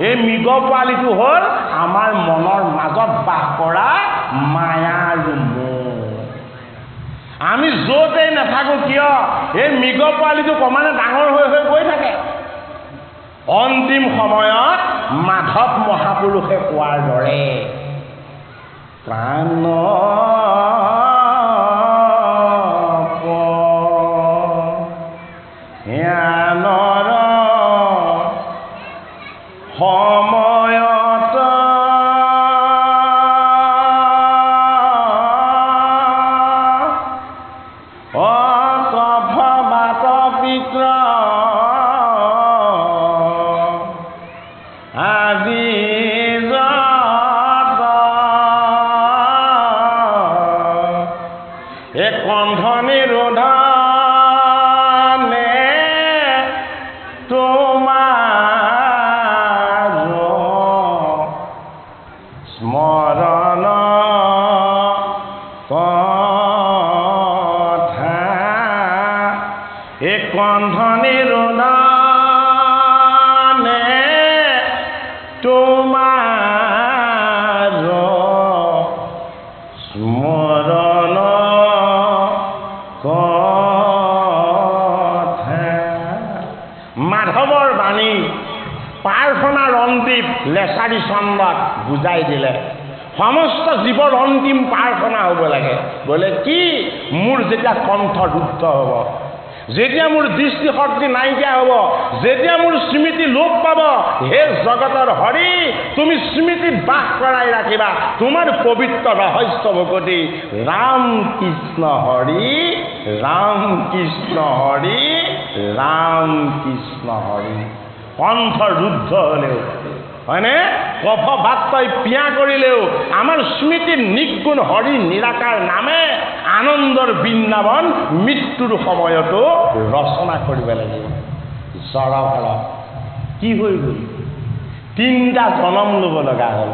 এই মৃগ পোৱালিটো হ'ল আমাৰ মনৰ মাজত বাস কৰা মায়াৰ মোহ। আমি য'তেই নাথাকোঁ কিয়, এই মৃগ পোৱালিটো ক্ৰমানে ডাঙৰ হৈ হৈ গৈ থাকে। অন্তিম সময়ত মাধৱ মহাপুৰুষে কোৱাৰ দৰে প্ৰাণ সময়ত অসভবাত পিত্ৰ আজি এক কণ্ঠনি ৰোধনে তোমাৰ স্মৰণ কথা, এক কণ্ঠনি ৰোধনে তোমাৰ স্মৰণ কথা। মাধৱৰ বাণী প্ৰাৰ্থনাৰ অন্তিম লেচাৰী চন্দত বুজাই দিলে। সমস্ত জীৱৰ অন্তিম প্ৰাৰ্থনা হ'ব লাগে। বোলে কি? মোৰ যেতিয়া কণ্ঠ ৰুদ্ধ হ'ব, যেতিয়া মোৰ দৃষ্টিশক্তি নাইকিয়া হ'ব, যেতিয়া মোৰ স্মৃতি লোপ পাব, হে জগতৰ হৰি, তুমি স্মৃতিত বাস কৰাই ৰাখিবা তোমাৰ পবিত্ৰ ৰহস্য ভকতি। ৰাম কৃষ্ণ হৰি, ৰাম কৃষ্ণ হৰি, ৰাম কৃষ্ণ হৰি। কণ্ঠ ৰুদ্ধ হ'লেও, হয়নে, কফ বাত্তই পিয়া কৰিলেও আমাৰ স্মৃতিৰ নিগুণ হৰি নিৰাকাৰ নামে আনন্দৰ বৃন্দাবন মৃত্যুৰ সময়তো ৰচনা কৰিব লাগিব। জড়ভৰ কি হৈ গ'ল? 3টা জনম ল'ব লগা হ'ল।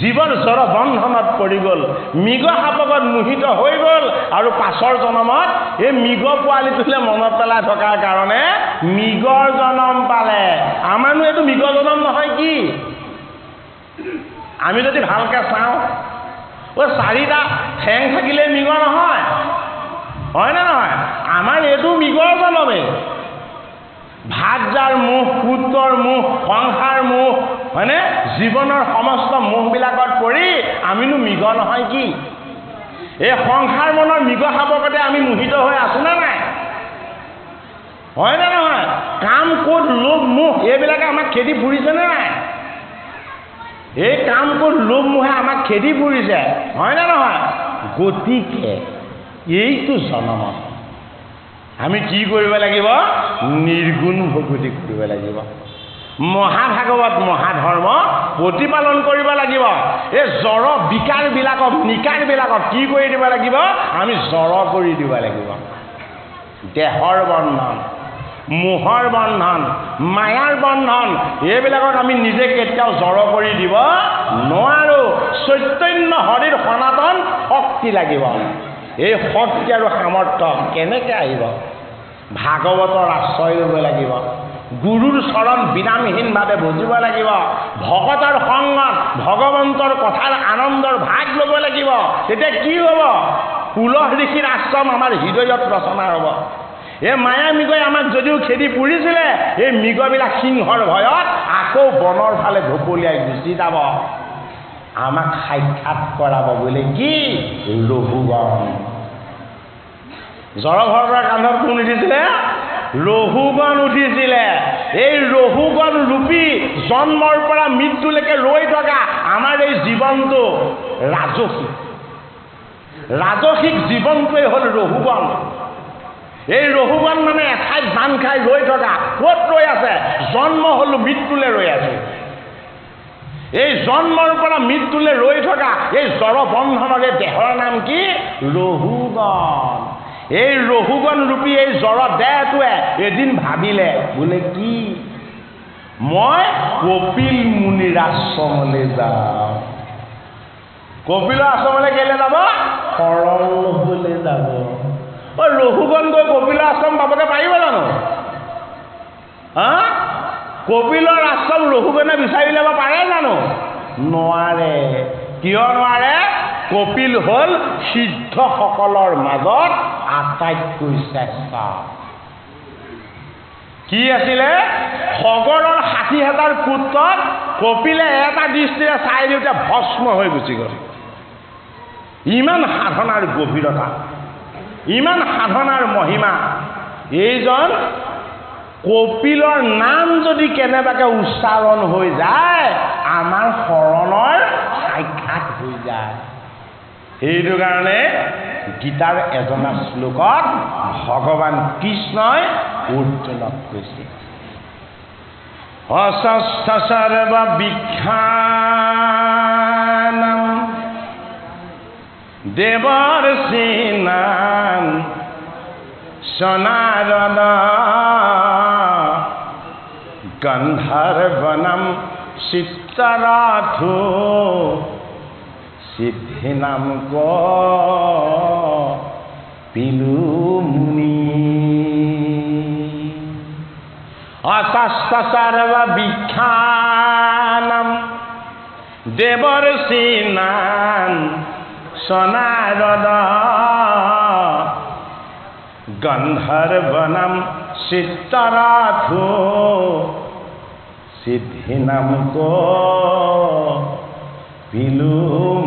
জীৱৰ জড় বন্ধনত পৰি গ'ল, মৃগ সাপকত মোহিত হৈ গ'ল, আৰু পাছৰ জনমত এই মৃগ পোৱালিটোলৈ মনত পেলাই থকাৰ কাৰণে মৃগৰ জনম পালে। আমাৰনো এইটো মৃগ জনম নহয় কি? আমি যদি ভালকৈ চাওঁ, 4টা ঠেং থাকিলে মৃগ নহয়, হয়নে নহয়? আমাৰ এইটো মৃগৰ জনমেই। ভাত যাৰ মোহ, পুত্ৰৰ মোহ, সংসাৰ মোহ, হয়নে, জীৱনৰ সমস্ত মোহবিলাকত পৰি আমিনো মৃগ নহয় কি? এই সংসাৰ মনৰ মৃগ সাপকতে আমি মোহিত হৈ আছো নে নাই? হয়নে নহয়? কাম, ক্ৰোধ, লোভ, মোহ এইবিলাকে আমাক খেদি ফুৰিছেনে নাই? এই কাম, ক্ৰোধ, লোভ, মোহে আমাক খেদি ফুৰিছে, হয়নে নহয়? গতিকে এইটো জনমত আমি কি কৰিব লাগিব? নিৰ্গুণ ভকতি কৰিব লাগিব। মহাভাগৱত মহাধৰ্ম প্ৰতিপালন কৰিব লাগিব। এই জড় বিকাৰবিলাকক, নিকাৰবিলাকক কি কৰি দিব লাগিব? আমি জড় কৰি দিব লাগিব। দেহৰ বন্ধন, মোহৰ বন্ধন, মায়াৰ বন্ধন এইবিলাকক আমি নিজে কেতিয়াও জড় কৰি দিব নোৱাৰোঁ। চৈতন্য হৰিৰ সনাতন শক্তি লাগিব। এই শক্তি আৰু সামৰ্থ্য কেনেকৈ আহিব? ভাগৱতৰ আশ্ৰয় ল'ব লাগিব, গুৰুৰ চৰণ বিৰামহীনভাৱে বুজিব লাগিব, ভকতৰ সংগত ভগৱন্তৰ কথাৰ আনন্দৰ ভাগ ল'ব লাগিব। তেতিয়া কি হ'ব? পুলহ ঋষিৰ আশ্ৰম আমাৰ হৃদয়ত ৰচনা হ'ব। এই মায়া মৃগই আমাক যদিও খেদি ফুৰিছিলে, এই মৃগবিলাক সিংহৰ ভয়ত আকৌ বনৰ ফালে ঢপলিয়াই গুচি যাব। আমাক সাক্ষাৎ কৰাব বোলে কি? ৰঘুগণ। জড়ভৰৰ কান্ধত কোন উঠিছিলে? ৰঘুগণ উঠিছিলে। এই ৰঘুগণ ৰূপী জন্মৰ পৰা মৃত্যুলৈকে ৰৈ থকা আমাৰ এই জীৱনটো ৰাজসিক। ৰাজসিক জীৱনটোৱেই হ'ল ৰঘুগণ। এই ৰঘুগণ মানে এঠাইত বান্ধ খাই ৰৈ থকা। ক'ত ৰৈ আছে? জন্ম হ'লো মৃত্যুলৈ ৰৈ আছে। এই জন্মৰ পৰা মৃত্যুলৈ ৰৈ থকা এই জড় বন্ধনৰে দেহৰ নাম কি? ৰঘুগণ। এই ৰঘুগণ ৰূপী এই জড় দেহটোৱে এদিন ভাবিলে বোলে কি? মই কপিল মুনিৰ আশ্ৰমলৈ যাওঁ। কপিলৰ আশ্ৰমলৈ কেলৈ যাব? শৰণ ল'বলৈ যাব। ৰঘুগণ গৈ কপিলৰ আশ্ৰম পাবগে পাৰিব জানো? কপিলৰ আশ্ৰম ৰঘুগণে বিচাৰি ল'ব পাৰে জানো? নোৱাৰে। কিয় নোৱাৰে? কপিল হ'ল সিদ্ধসকলৰ মাজত আটাইতকৈ শ্ৰেষ্ঠ। কি আছিলে? সগৰৰ 60,000 পুত্ৰত কপিলে এটা দৃষ্টিৰে চাই দিওঁতে ভস্ম হৈ গুচি গ'ল। ইমান সাধনাৰ গভীৰতা, ইমান সাধনাৰ মহিমা। এইজন কপিলৰ নাম যদি কেনেবাকৈ উচ্চাৰণ হৈ যায়, আমাৰ শৰণৰ সাক্ষাৎ হৈ যায়। সেইটো কাৰণে গীতাৰ এজনা শ্লোকত ভগৱান কৃষ্ণই অৰ্জুনক কৈছে, অস্বস্থ সৰ্ব বিখ্যানম দেৱৰ্ষীনাম সনাৰদ গন্ধৰ্বনম চিত্তৰাথো সিদ্ধিনাম কপিলু মুনি। অস্বস্থ সৰ্ব বিখ্যানম দেবৰ্ষীনাম সনাৰদ গন্ধৰ্বনম চিত্তৰাথো সিদ্ধিনাম কপিলু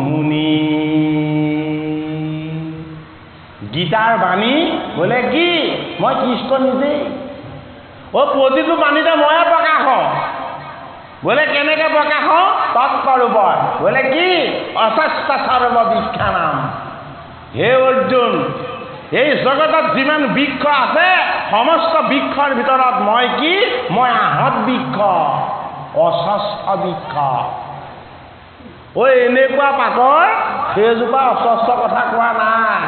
মুনি। গীতাৰ বাণী বোলে কি? মই কৃষ্ণ নিজেই। প্ৰতিটো পানীতে ময়ে প্ৰকাশ হওঁ। বোলে কেনেকৈ প্ৰকাশ হওঁ? তৎস্বৰূপত। বোলে কি? অস্বস্থ সৰ্ব বৃক্ষা নাম। হে অৰ্জুন, এই জগতত যিমান বৃক্ষ আছে সমস্ত বৃক্ষৰ ভিতৰত মই কি? মই আহত বৃক্ষ, অস্বস্থ বৃক্ষ। এনেকুৱা পাতৰ সেইজোপা অস্বস্থ কথা কোৱা নাই।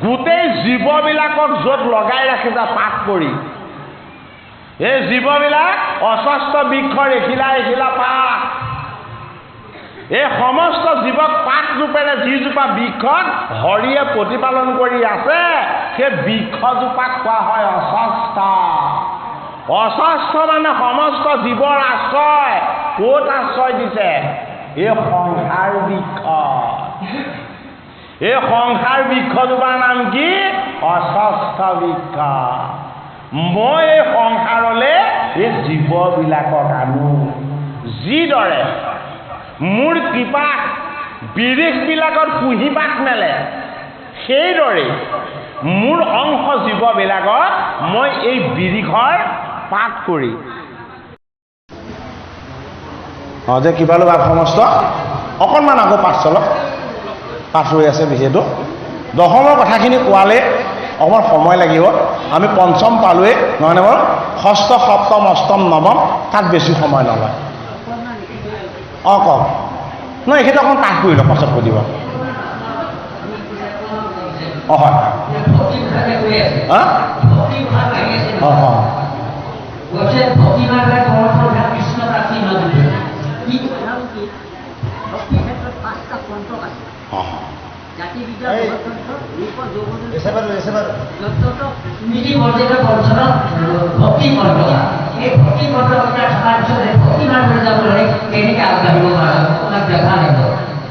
গোটেই জীৱবিলাকক য'ত লগাই ৰাখিছে পাত কৰি, এই জীৱবিলাক অস্বস্থ বৃক্ষৰ এখিলা এখিলা পাত। এই সমস্ত জীৱক পাত ৰূপেৰে যিজোপা বৃক্ষত হৰিয়ে প্ৰতিপালন কৰি আছে সেই বৃক্ষজোপাক কোৱা হয় অস্বস্থ। অস্বস্থ মানে সমস্ত জীৱৰ আশ্ৰয়। ক'ত আশ্ৰয় দিছে? এই সংসাৰ বৃক্ষ। এই সংসাৰ বৃক্ষজোপাৰ নাম কি? অস্বস্থ বৃক্ষ। মই এই সংসাৰলৈ এই জীৱবিলাকক আনো। যিদৰে মোৰ কৃপাক বিৰিখবিলাকত কুঁহিপাত মেলে, সেইদৰে মোৰ অংশ জীৱবিলাকত মই এই বিৰিখৰ পাত কৰি যে কিবা লোক সমস্ত অকণমান আকৌ পাঠ চলক। পাঠ ৰৈ আছে যিহেতু দশমৰ কথাখিনি কোৱালে অকণমান সময় লাগিব। আমি পঞ্চম পালোৱে নহয়নে বাৰু? ষষ্ঠ, সপ্তম, অষ্টম, নৱম তাত বেছি সময় নলয়। কওক। নহয় এইখিনি অকণমান পাঠ কৰি লওক, পাছত কৈ দিব। হয়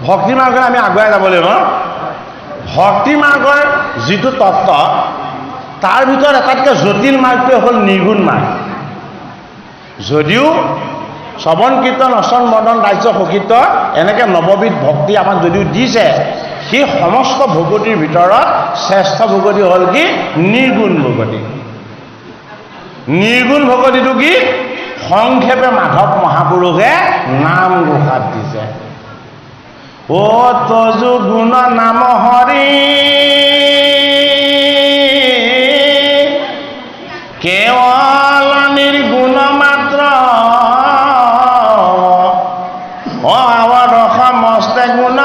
ভক্তি মাৰ্গত আমি আগুৱাই যাব লাগিব। ভক্তি মাৰ্গৰ যিটো তত্ত্ব তাৰ ভিতৰত এটাতকৈ জটিল মাৰ্গটোৱে হ'ল নিৰ্গুণ মাৰ্গ। যদিও শ্ৰৱণ কীৰ্তন অচন বৰ্ণন ৰাজ্য সকীৰ্ত এনেকৈ নৱবিধ ভক্তি আমাক যদিও দিছে, সেই সমস্ত ভগতিৰ ভিতৰত শ্ৰেষ্ঠ ভগতি হ'ল কি? নিৰ্গুণ ভগতি। নিৰ্গুণ ভগতিটো কি? সংক্ষেপে মাধৱ মহাপুৰুষে নাম ঘোষাত দিছে। তজু গুণ নাম হৰি কেৱল নিৰ্গুণ মাত্ৰ সমস্তে গুণময়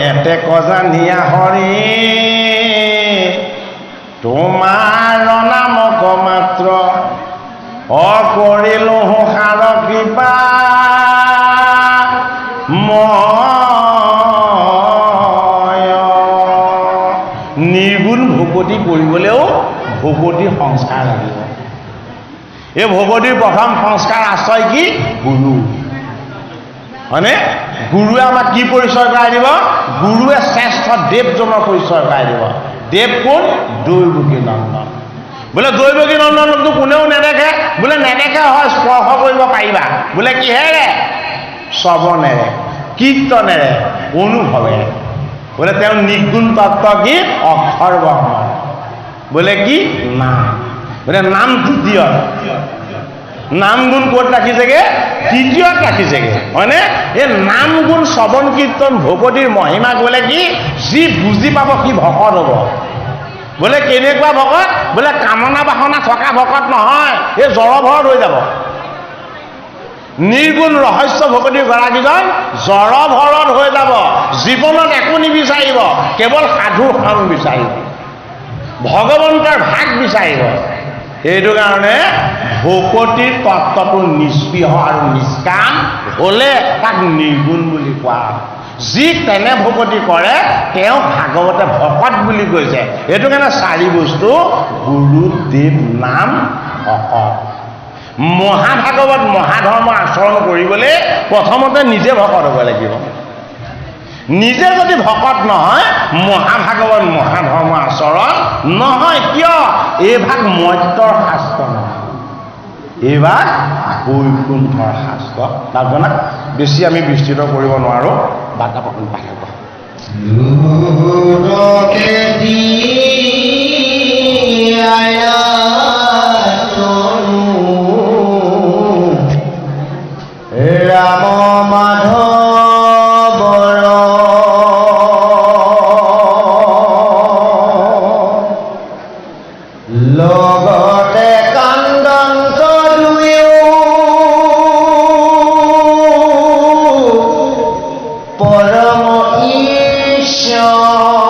এতে কজানিয়া হৰি তোমাৰ নামক মাত্ৰ কৰিলো সাৰ কৃপা নিৰ্গুণ ভকতি কৰিবলৈও ভকতিৰ সংস্কাৰ লাগিব। এই ভকতিৰ প্ৰথম সংস্কাৰ আশ্ৰয় কি? গুৰু। হয়নে? গুৰুৱে আমাক কি পৰিচয় কৰাই দিব? গুৰুৱে শ্ৰেষ্ঠ দেৱজনৰ পৰিচয় কৰাই দিব। দেৱ কোন? দৈৱকী নন্দন। বোলে দৈৱকী নন্দনকতো কোনেও নেদেখে। বোলে নেদেখে হয়, স্পৰ্শ কৰিব পাৰিবা। বোলে কিহেৰে? শ্ৰৱণেৰে, কীৰ্তনেৰে, অনুভৱেৰে। বোলে তেওঁ নিৰ্গুণ তত্ত্ব কি? অক্ষৰ ব্ৰহ্ম। বোলে কি? নাম। বোলে নাম তৃতীয়। নাম গুণ ক'ত ৰাখিছেগে? তৃতীয়ত ৰাখিছেগে। হয়নে? এই নাম গুণ শ্ৰৱণ কীৰ্তন ভকতিৰ মহিমা বোলে কি? যি বুজি পাব সি ভকত হ'ব। বোলে কেনেকুৱা ভকত? বোলে কামনা বাসনা থকা ভকত নহয়, এই জড়ভৰত হৈ যাব। নিৰ্গুণ ৰহস্য ভকতিৰ গৰাকীজন জড়ভৰত হৈ যাব। জীৱনত একো নিবিচাৰিব, কেৱল সাধুৰ সংগ বিচাৰিব, ভগৱন্তৰ ভাগ বিচাৰিব। সেইটো কাৰণে ভকতিৰ তত্ত্বটো নিস্পৃহ আৰু নিষ্কাম হ'লে তাক নিৰ্গুণ বুলি কোৱা হয়। যি তেনে ভকতি কৰে তেওঁ ভাগৱতে ভকত বুলি কৈছে। সেইটো কাৰণে চাৰি বস্তু: গুৰু, দেৱ, নাম, ভকত। মহাভাগৱত মহাধৰ্ম আচৰণ কৰিবলৈ প্ৰথমতে নিজে ভকত হ'ব লাগিব। নিজে যদি ভকত নহয়, মহাভাগৱত মহাধৰ্ম আচৰণ নহয়। কিয়? এইভাগ মত্যৰ শাস্ত্ৰ নহয়, এইভাগ বৈকুণ্ঠৰ শাস্ত্ৰ। তাৰজনা বেছি আমি বিস্তৃত কৰিব নোৱাৰোঁ। বাৰ্তা লোকে দিয়া তনু ৰাম মাধৱৰ লগতে কান্দন্ত দুয়ো পৰম ঈশ্বৰ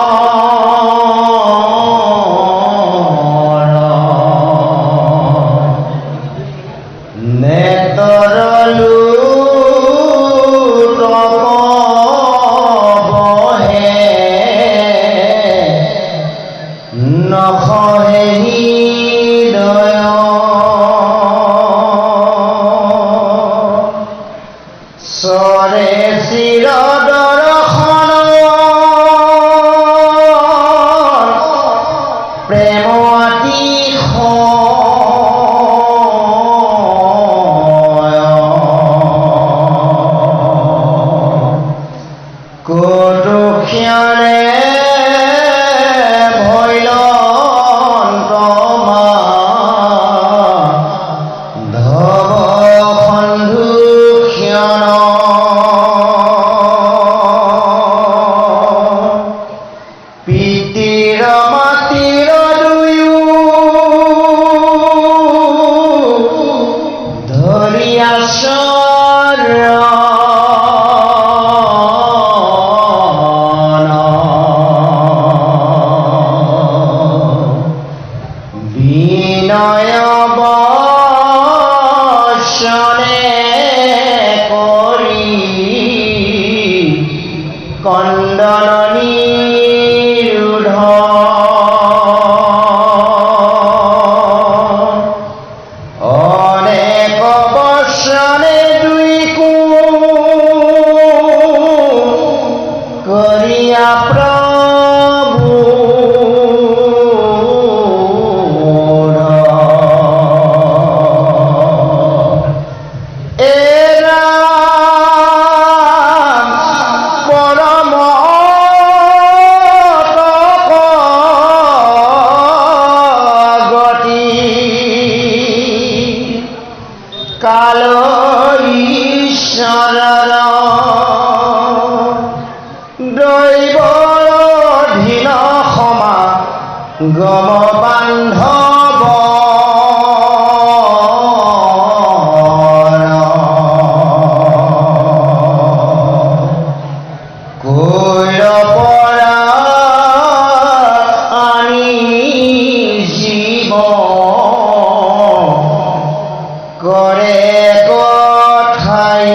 নেতৰলু বহে নখহে হৃদয় চৰে চিৰ দৰ্শন প্ৰেম কটু ক্ষণে ভৈলন্ত ধব সন্ধু ক্ষণ পিতিৰ মাতিৰ দুয়ো ধৰি বিনয় বচনে কৰি কন্দন নিৰুধ অনেক বচনে দুইকো কৰিয়া প্ৰভু কাল ঈশ্বৰৰ দৈবৰ অধীন সমা গম বান্ধৱ কৈৰ পৰা আনি জীৱ কৰে কথাই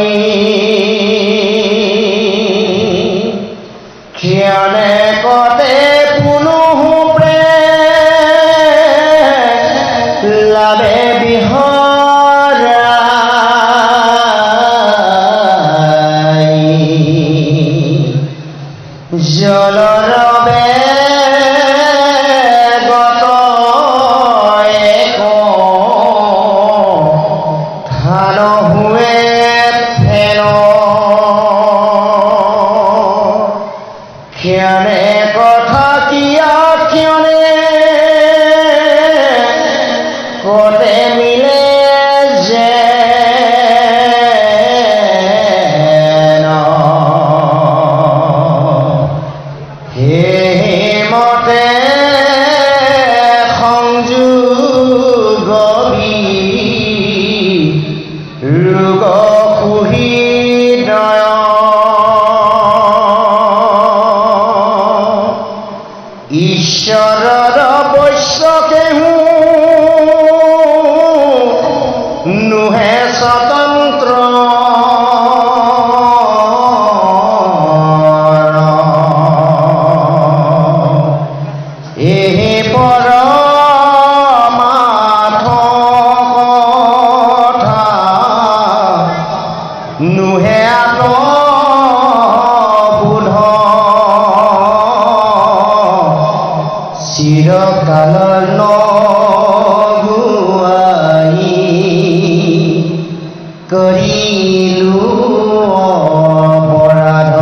ক্ষণে কতে পুনঃ প্ৰেম লাভে বিহৰাই জলৰবে গত এক ধান হুৱে ফেন ক্ষণে কথা কিয়া ক্ষণে কতে মিলে যে মতে সংযোগ ৰোগ কুহৃদয় ঈশ্বৰৰ বৈশ্যকেহু নুহে স্বতন্ত্ৰ এহে পৰমাৰ্থ কথা নুহে আত্মবোধ চিৰকালৰ নগুৱাই কৰিলো অপৰাধ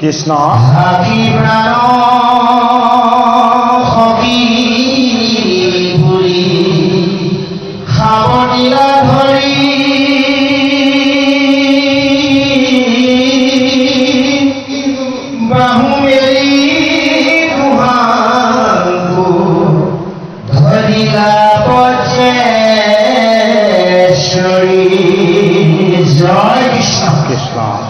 কৃষ্ণ আখি প্ৰাণ সখী বুলি সাৱটিলা ধৰি বাহু মেলি তুহাংকু ধৰিলা পৰ্যেশ্বৰী জয় কৃষ্ণ কৃষ্ণ